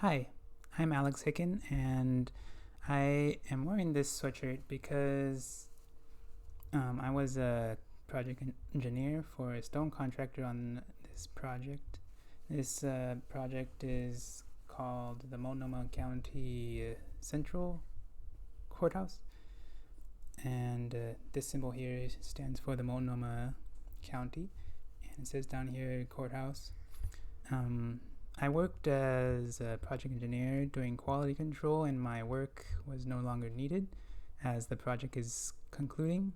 Hi, I'm Alex Hicken, and I am wearing this sweatshirt because I was a project engineer for a stone contractor on this project. This project is called the Multnomah County Central Courthouse, and this symbol here stands for the Multnomah County, and it says down here courthouse. I worked as a project engineer doing quality control, and my work was no longer needed as the project is concluding.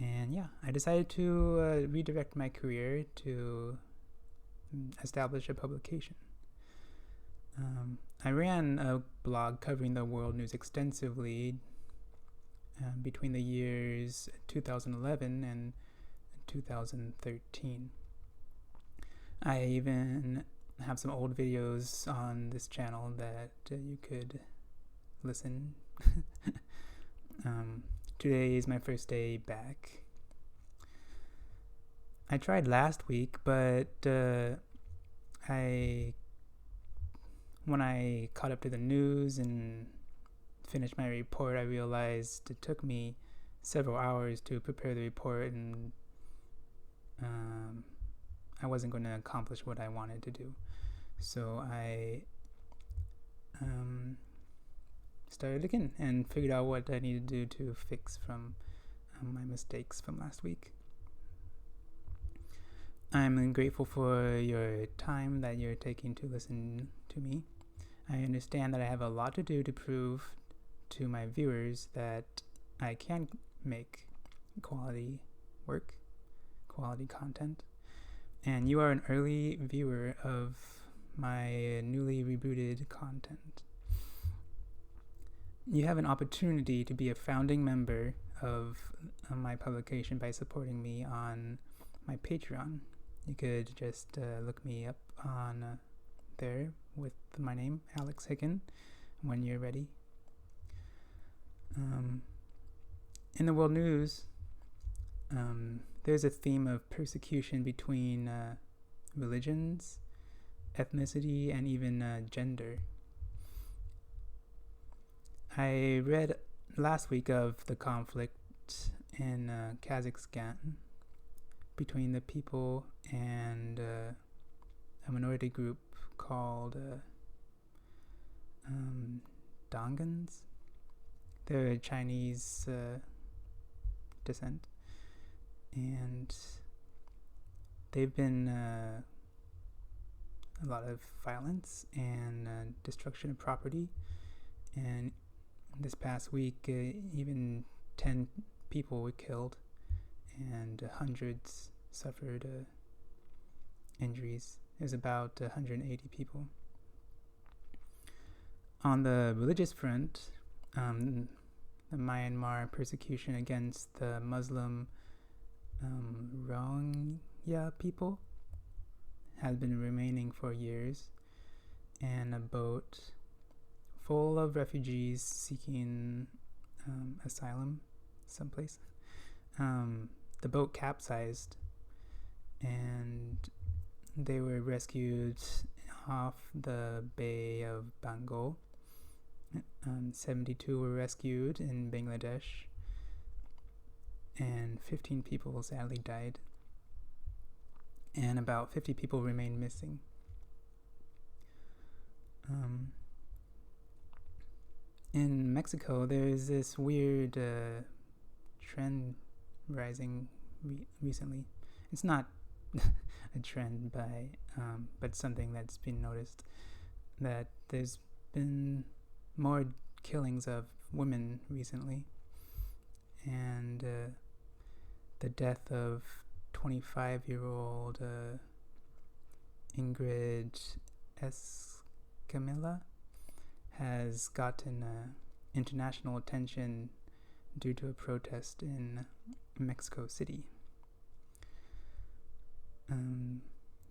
And yeah, I decided to redirect my career to establish a publication. I ran a blog covering the world news extensively between the years 2011 and 2013. I even have some old videos on this channel that you could listen. Today is my first day back. I tried last week, but when I caught up to the news and finished my report, I realized it took me several hours to prepare the report, and I wasn't going to accomplish what I wanted to do. So I started again and figured out what I needed to do to fix from my mistakes from last week. I'm grateful for your time that you're taking to listen to me. I understand that I have a lot to do to prove to my viewers that I can make quality work, quality content. And you are an early viewer of my newly rebooted content. You have an opportunity to be a founding member of my publication by supporting me on my Patreon. You could just look me up on there with my name, Alex Hicken, when you're ready. In the world news, there's a theme of persecution between religions, ethnicity, and even gender. I read last week of the conflict in Kazakhstan between the people and a minority group called Dungans. They're Chinese descent, and they've been a lot of violence and destruction of property. And this past week, even 10 people were killed, and hundreds suffered injuries. There's about 180 people. On the religious front, the Myanmar persecution against the Muslim Rohingya people has been remaining for years, and a boat full of refugees seeking asylum someplace. The boat capsized, and they were rescued off the Bay of Bengal. 72 were rescued in Bangladesh, and 15 people sadly died, and about 50 people remain missing. In Mexico, there's this weird trend rising recently. It's not a trend but something that's been noticed, that there's been more killings of women recently, and the death of 25-year-old Ingrid Escamilla has gotten international attention due to a protest in Mexico City.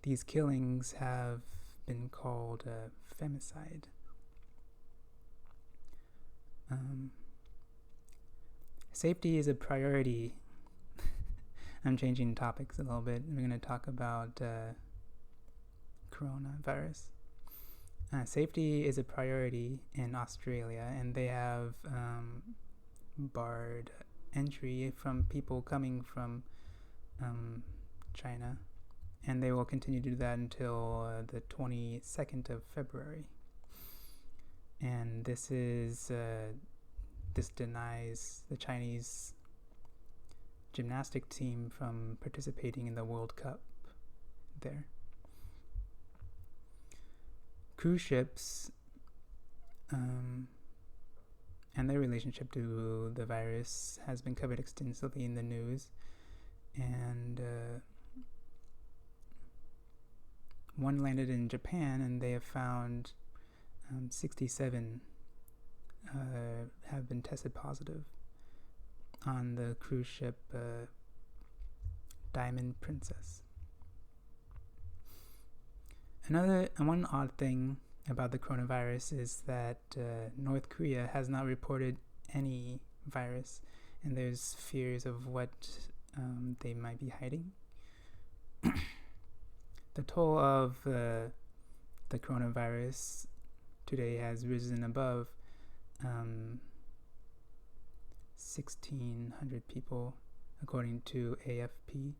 These killings have been called femicide. Safety is a priority. I'm changing topics a little bit. We're going to talk about coronavirus. safety is a priority in Australia, and they have barred entry from people coming from China, and they will continue to do that until the 22nd of February. And this denies the Chinese gymnastic team from participating in the World Cup there. Cruise ships and their relationship to the virus has been covered extensively in the news, and one landed in Japan, and they have found 67 have been tested positive on the cruise ship Diamond Princess. One odd thing about the coronavirus is that North Korea has not reported any virus, and there's fears of what they might be hiding. The toll of the coronavirus today has risen above 1,600 people, according to AFP.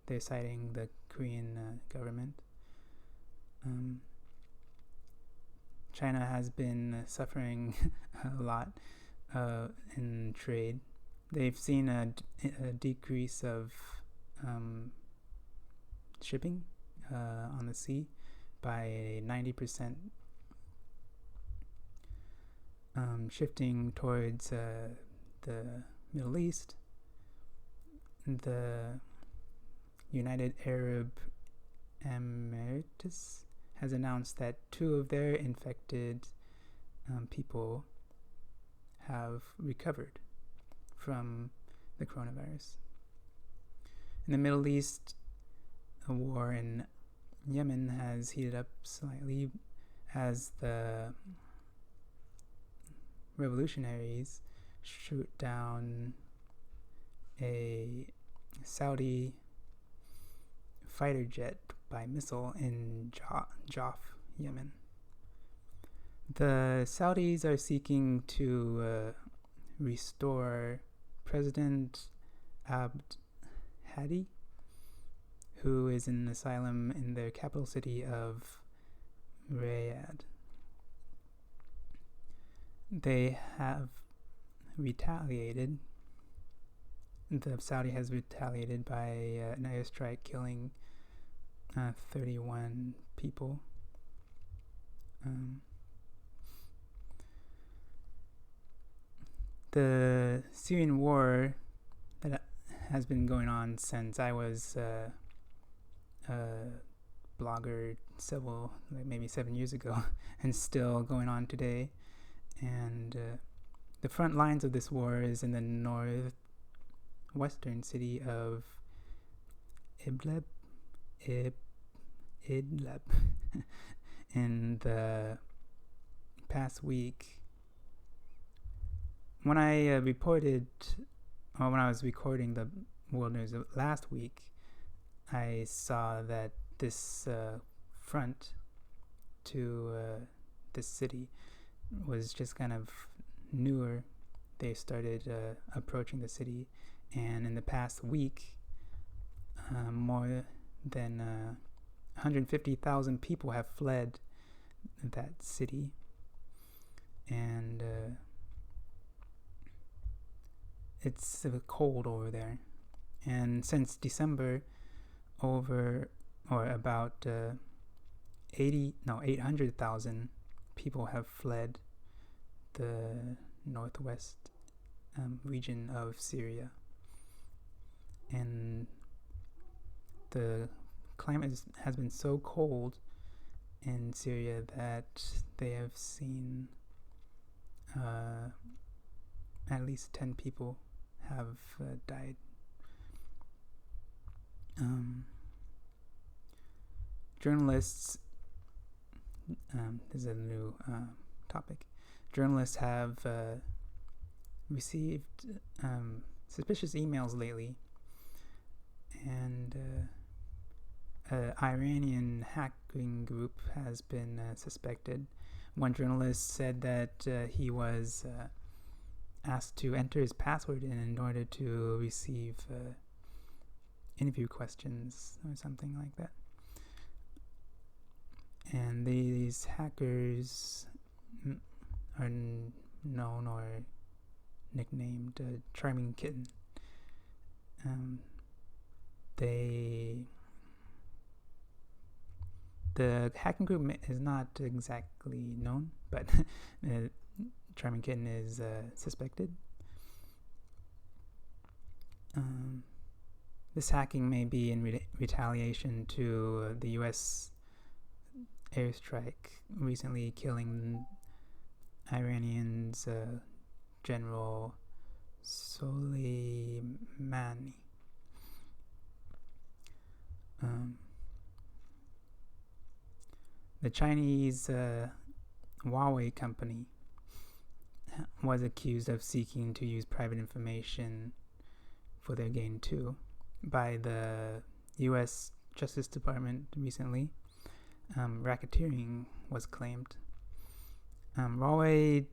They're citing the Korean government. China has been suffering a lot in trade. They've seen a decrease of shipping on the sea by 90%, shifting towards the Middle East. The United Arab Emirates has announced that 2 of their infected people have recovered from the coronavirus. In the Middle East, a war in Yemen has heated up slightly as the revolutionaries shoot down a Saudi fighter jet by missile in Jaf, Yemen. The Saudis are seeking to restore President Abd Hadi, who is in asylum in their capital city of Riyadh. They have retaliated. The Saudi has retaliated by an airstrike killing 31 people. The Syrian war that has been going on since I was a blogger maybe 7 years ago, and still going on today. And the front lines of this war is in the northwestern city of Idlib. In the past week, when I was recording the World News last week, I saw that this front to this city was just kind of newer. They started approaching the city, and in the past week, more than 150,000 people have fled that city, and it's cold over there. And since December, about 800,000 people have fled the northwest region of Syria, and the climate has been so cold in Syria that they have seen at least 10 people have died. Journalists, this is a new topic. Journalists have received suspicious emails lately, and an Iranian hacking group has been suspected one journalist said that he was asked to enter his password in order to receive interview questions or something like that. And these hackers are known or nicknamed Charming Kitten. The hacking group is not exactly known, but Charming Kitten is suspected. This hacking may be in retaliation to the U.S. airstrike recently killing Iranian's General Soleimani. The Chinese Huawei company was accused of seeking to use private information for their gain too by the U.S. Justice Department recently. Racketeering was claimed. Huawei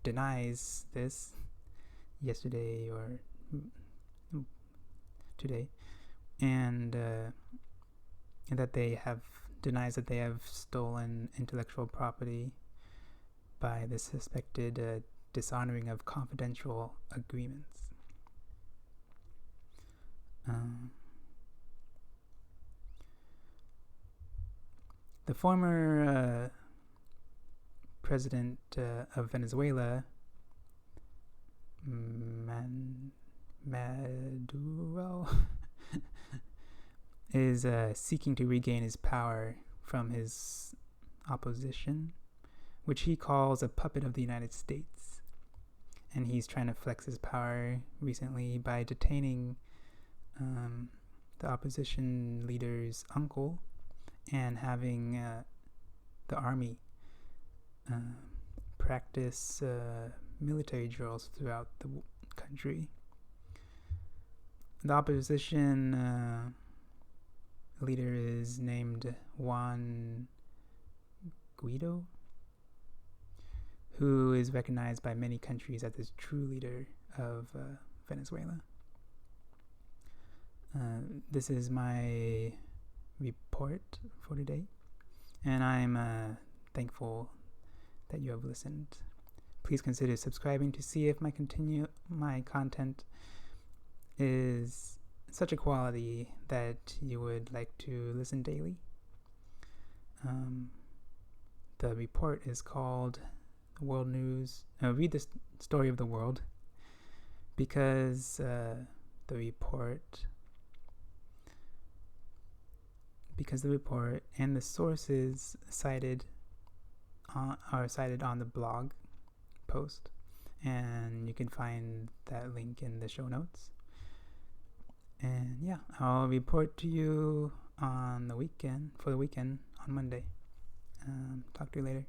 denies this yesterday or today, and that they denies that they have stolen intellectual property by the suspected dishonoring of confidential agreements. The former president of Venezuela, Maduro, is seeking to regain his power from his opposition, which he calls a puppet of the United States. And he's trying to flex his power recently by detaining the opposition leader's uncle and having the army practice military drills throughout the country. The opposition leader is named Juan Guaido, who is recognized by many countries as the true leader of Venezuela. This is my report for today, and I'm thankful that you have listened. Please consider subscribing to see if my content is such a quality that you would like to listen daily. The report is called World News. Read the story of the world, because the report and the sources cited are cited on the blog post, and you can find that link in the show notes. And yeah, I'll report to you on the weekend on Monday. Talk to you later.